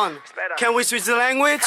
on. Can we switch the language?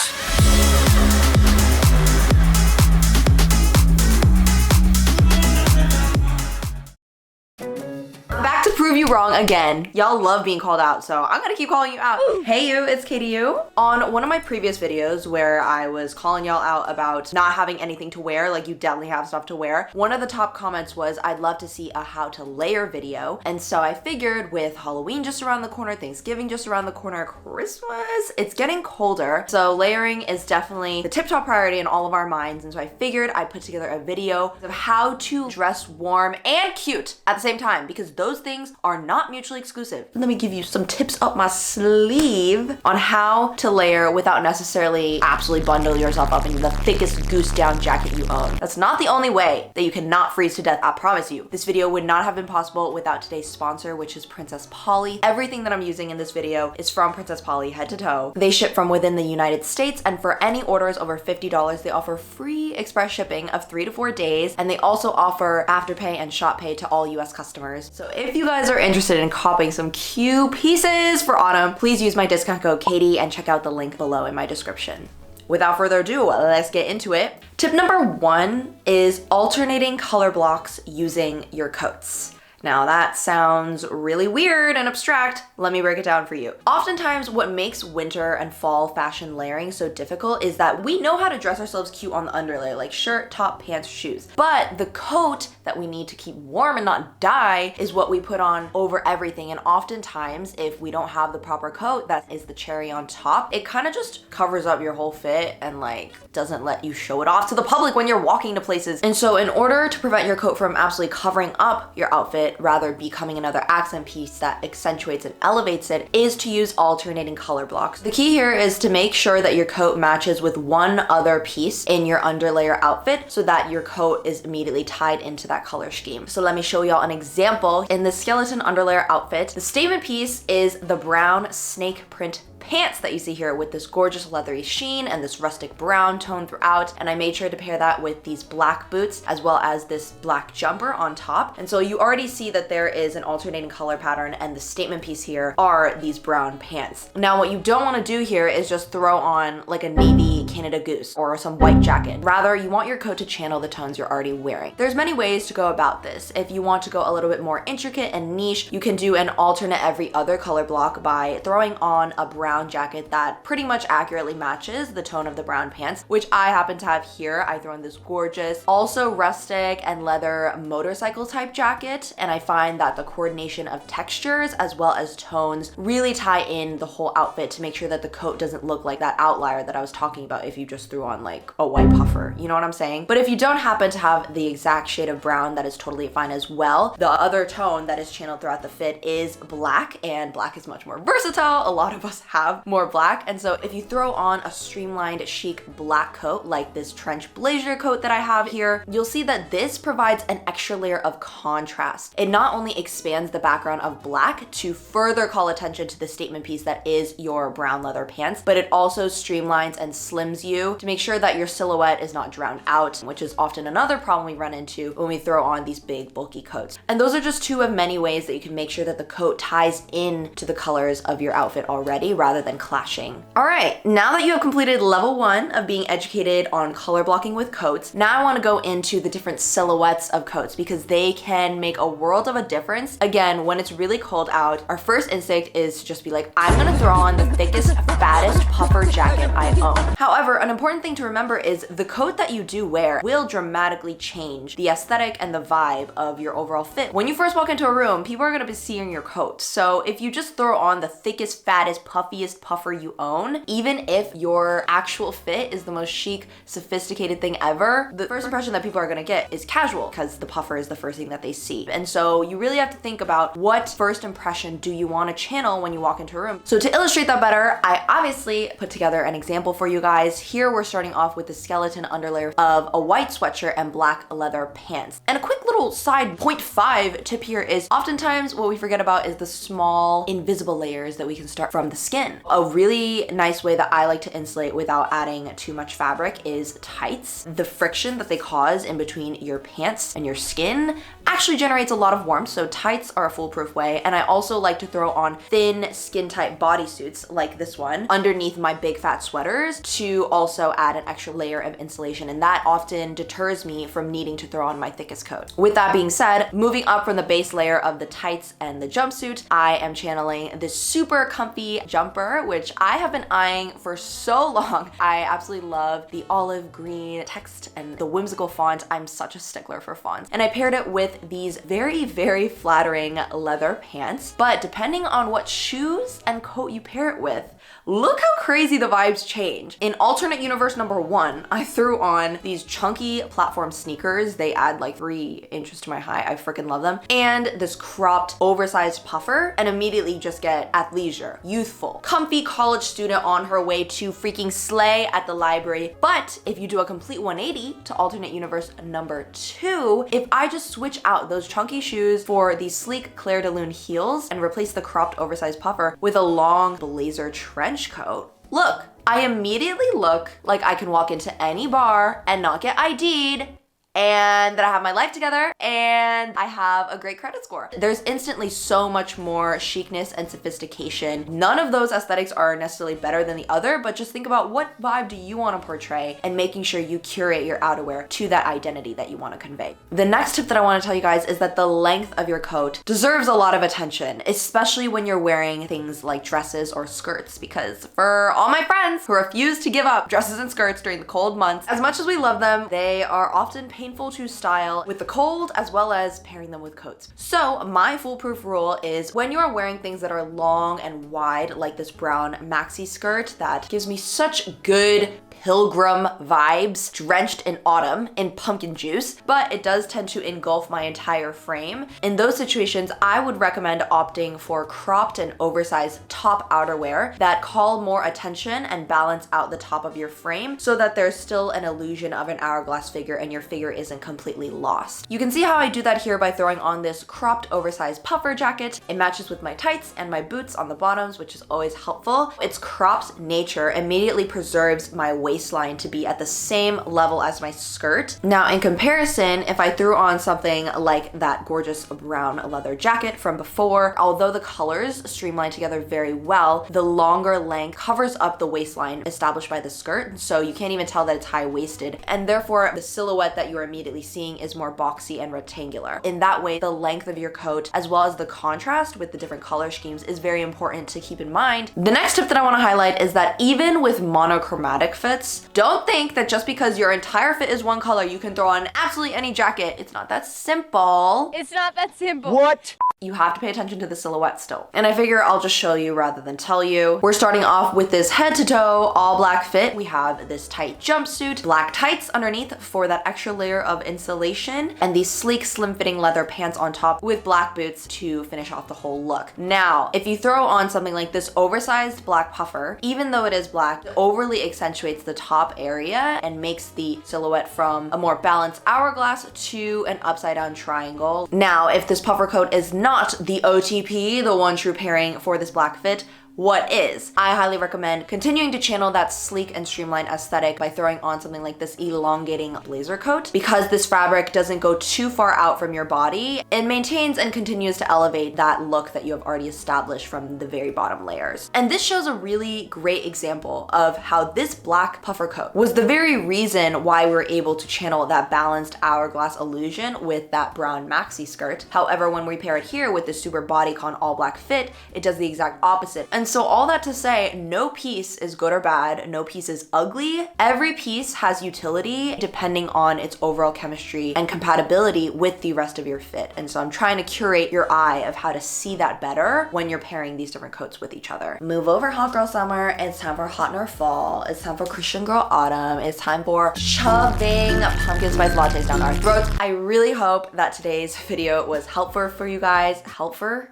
Back to prove you wrong again. Y'all love being called out, so I'm gonna keep calling you out. Hey you, it's Katie you. On one of my previous videos where I was calling y'all out about not having anything to wear, like you definitely have stuff to wear, one of the top comments was, I'd love to see a how to layer video. And so I figured with Halloween just around the corner, Thanksgiving just around the corner, Christmas, it's getting colder. So layering is definitely the tip-top priority in all of our minds. And so I figured I'd put together a video of how to dress warm and cute at the same time, because those things are not mutually exclusive. Let me give you some tips up my sleeve on how to layer without necessarily absolutely bundle yourself up in the thickest goose down jacket you own. That's not the only way that you cannot freeze to death, I promise you. This video would not have been possible without today's sponsor, which is Princess Polly. Everything that I'm using in this video is from Princess Polly head to toe. They ship from within the United States, and for any orders over $50, they offer free express shipping of 3 to 4 days, and they also offer AfterPay and ShopPay to all US customers. So if you guys are interested in copying some cute pieces for autumn, please use my discount code Katie and check out the link below in my description. Without further ado, let's get into it. Tip number 1 is alternating color blocks using your coats. Now that sounds really weird and abstract. Let me break it down for you. Oftentimes what makes winter and fall fashion layering so difficult is that we know how to dress ourselves cute on the underlayer, like shirt, top, pants, shoes. But the coat that we need to keep warm and not die is what we put on over everything. And oftentimes if we don't have the proper coat that is the cherry on top, it kind of just covers up your whole fit and like doesn't let you show it off to the public when you're walking to places. And so in order to prevent your coat from absolutely covering up your outfit, rather becoming another accent piece that accentuates and elevates it, is to use alternating color blocks. The key here is to make sure that your coat matches with one other piece in your underlayer outfit so that your coat is immediately tied into that color scheme. So let me show y'all an example. In the skeleton underlayer outfit, the statement piece is the brown snake print pants that you see here with this gorgeous leathery sheen and this rustic brown tone throughout. And I made sure to pair that with these black boots as well as this black jumper on top. And so you already see that there is an alternating color pattern, and the statement piece here are these brown pants. Now what you don't want to do here is just throw on like a navy Canada Goose or some white jacket. Rather, you want your coat to channel the tones you're already wearing. There's many ways to go about this. If you want to go a little bit more intricate and niche, you can do an alternate every other color block by throwing on a brown jacket that pretty much accurately matches the tone of the brown pants, which I happen to have here. I throw in this gorgeous, also rustic and leather motorcycle type jacket, and I find that the coordination of textures as well as tones really tie in the whole outfit to make sure that the coat doesn't look like that outlier that I was talking about if you just threw on like a white puffer, you know what I'm saying? But if you don't happen to have the exact shade of brown, that is totally fine as well. The other tone that is channeled throughout the fit is black, and black is much more versatile. A lot of us have more black, and so if you throw on a streamlined chic black coat like this trench blazer coat that I have here, you'll see that this provides an extra layer of contrast. It not only expands the background of black to further call attention to the statement piece that is your brown leather pants, but it also streamlines and slims you to make sure that your silhouette is not drowned out, which is often another problem we run into when we throw on these big bulky coats. And those are just two of many ways that you can make sure that the coat ties in to the colors of your outfit already rather than clashing. All right, now that you have completed level 1 of being educated on color blocking with coats, now I want to go into the different silhouettes of coats because they can make a world of a difference. Again, when it's really cold out, our first instinct is to just be like, I'm gonna throw on the thickest, fattest puffer jacket I own. However, an important thing to remember is the coat that you do wear will dramatically change the aesthetic and the vibe of your overall fit. When you first walk into a room, people are gonna be seeing your coat. So if you just throw on the thickest, fattest, puffiest puffer you own, even if your actual fit is the most chic, sophisticated thing ever, the first impression that people are gonna get is casual because the puffer is the first thing that they see. And so you really have to think about what first impression do you want to channel when you walk into a room. So to illustrate that better, I obviously put together an example for you guys. Here we're starting off with the skeleton underlayer of a white sweatshirt and black leather pants. And a quick little side 0.5 tip here is oftentimes what we forget about is the small invisible layers that we can start from the skin. A really nice way that I like to insulate without adding too much fabric is tights. The friction that they cause in between your pants and your skin actually generates a lot of warmth, so tights are a foolproof way. And I also like to throw on thin skin tight bodysuits like this one underneath my big fat sweaters to also add an extra layer of insulation, and that often deters me from needing to throw on my thickest coat. With that being said, moving up from the base layer of the tights and the jumpsuit, I am channeling this super comfy jumper, which I have been eyeing for so long. I absolutely love the olive green text and the whimsical font. I'm such a stickler for fonts. And I paired it with these very, very flattering leather pants. But depending on what shoes and coat you pair it with, look how crazy the vibes change. In alternate universe number 1, I threw on these chunky platform sneakers. They add like 3 inches to my height. I freaking love them. And this cropped, oversized puffer, and immediately just get athleisure, youthful, comfy college student on her way to freaking slay at the library. But if you do a complete 180 to alternate universe number 2, if I just switch out those chunky shoes for these sleek Claire de Lune heels and replace the cropped, oversized puffer with a long blazer trench coat, look, I immediately look like I can walk into any bar and not get ID'd, and that I have my life together, and I have a great credit score. There's instantly so much more chicness and sophistication. None of those aesthetics are necessarily better than the other, but just think about what vibe do you want to portray and making sure you curate your outerwear to that identity that you want to convey. The next tip that I want to tell you guys is that the length of your coat deserves a lot of attention, especially when you're wearing things like dresses or skirts, because for all my friends who refuse to give up dresses and skirts during the cold months, as much as we love them, they are often painful to style with the cold, as well as pairing them with coats. So my foolproof rule is when you are wearing things that are long and wide, like this brown maxi skirt that gives me such good pilgrim vibes, drenched in autumn in pumpkin juice, but it does tend to engulf my entire frame. In those situations, I would recommend opting for cropped and oversized top outerwear that call more attention and balance out the top of your frame so that there's still an illusion of an hourglass figure and your figure isn't completely lost. You can see how I do that here by throwing on this cropped oversized puffer jacket. It matches with my tights and my boots on the bottoms, which is always helpful. Its cropped nature immediately preserves my waistline to be at the same level as my skirt. Now, in comparison, if I threw on something like that gorgeous brown leather jacket from before, although the colors streamline together very well, the longer length covers up the waistline established by the skirt, so you can't even tell that it's high-waisted, and therefore the silhouette that you're immediately seeing is more boxy and rectangular. In that way, the length of your coat, as well as the contrast with the different color schemes, is very important to keep in mind. The next tip that I want to highlight is that even with monochromatic fits, don't think that just because your entire fit is one color, you can throw on absolutely any jacket. It's not that simple. It's not that simple. What? You have to pay attention to the silhouette still. And I figure I'll just show you rather than tell you. We're starting off with this head to toe, all black fit. We have this tight jumpsuit, black tights underneath for that extra layer of insulation, and these sleek, slim fitting leather pants on top with black boots to finish off the whole look. Now, if you throw on something like this oversized black puffer, even though it is black, it overly accentuates the top area and makes the silhouette from a more balanced hourglass to an upside down triangle. Now, if this puffer coat is not the OTP, the one true pairing for this black fit, what is? I highly recommend continuing to channel that sleek and streamlined aesthetic by throwing on something like this elongating blazer coat. Because this fabric doesn't go too far out from your body, it maintains and continues to elevate that look that you have already established from the very bottom layers. And this shows a really great example of how this black puffer coat was the very reason why we were able to channel that balanced hourglass illusion with that brown maxi skirt. However, when we pair it here with this super bodycon all black fit, it does the exact opposite. And so all that to say, no piece is good or bad, no piece is ugly. Every piece has utility depending on its overall chemistry and compatibility with the rest of your fit. And so I'm trying to curate your eye of how to see that better when you're pairing these different coats with each other. Move over hot girl summer, it's time for hot nerd fall, it's time for Christian girl autumn, it's time for shoving pumpkin spice lattes down our throats. I really hope that today's video was helpful for you guys. Helpful?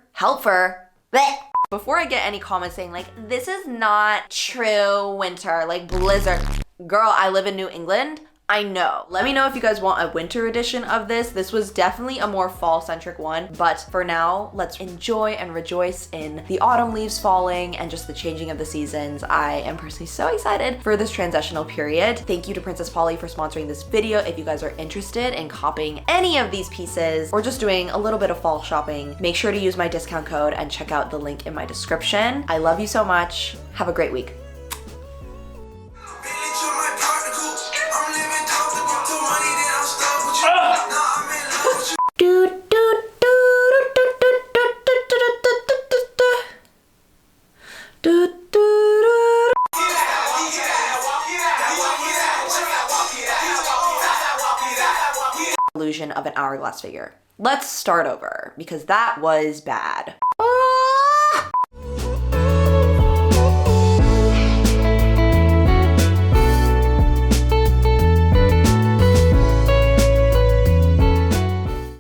Blech. Before I get any comments saying like, this is not true winter, like blizzard. Girl, I live in New England. I know. Let me know if you guys want a winter edition of this. This was definitely a more fall-centric one, but for now, let's enjoy and rejoice in the autumn leaves falling and just the changing of the seasons. I am personally so excited for this transitional period. Thank you to Princess Polly for sponsoring this video. If you guys are interested in copying any of these pieces or just doing a little bit of fall shopping, make sure to use my discount code and check out the link in my description. I love you so much. Have a great week. Illusion of an hourglass figure. Let's start over because that was bad.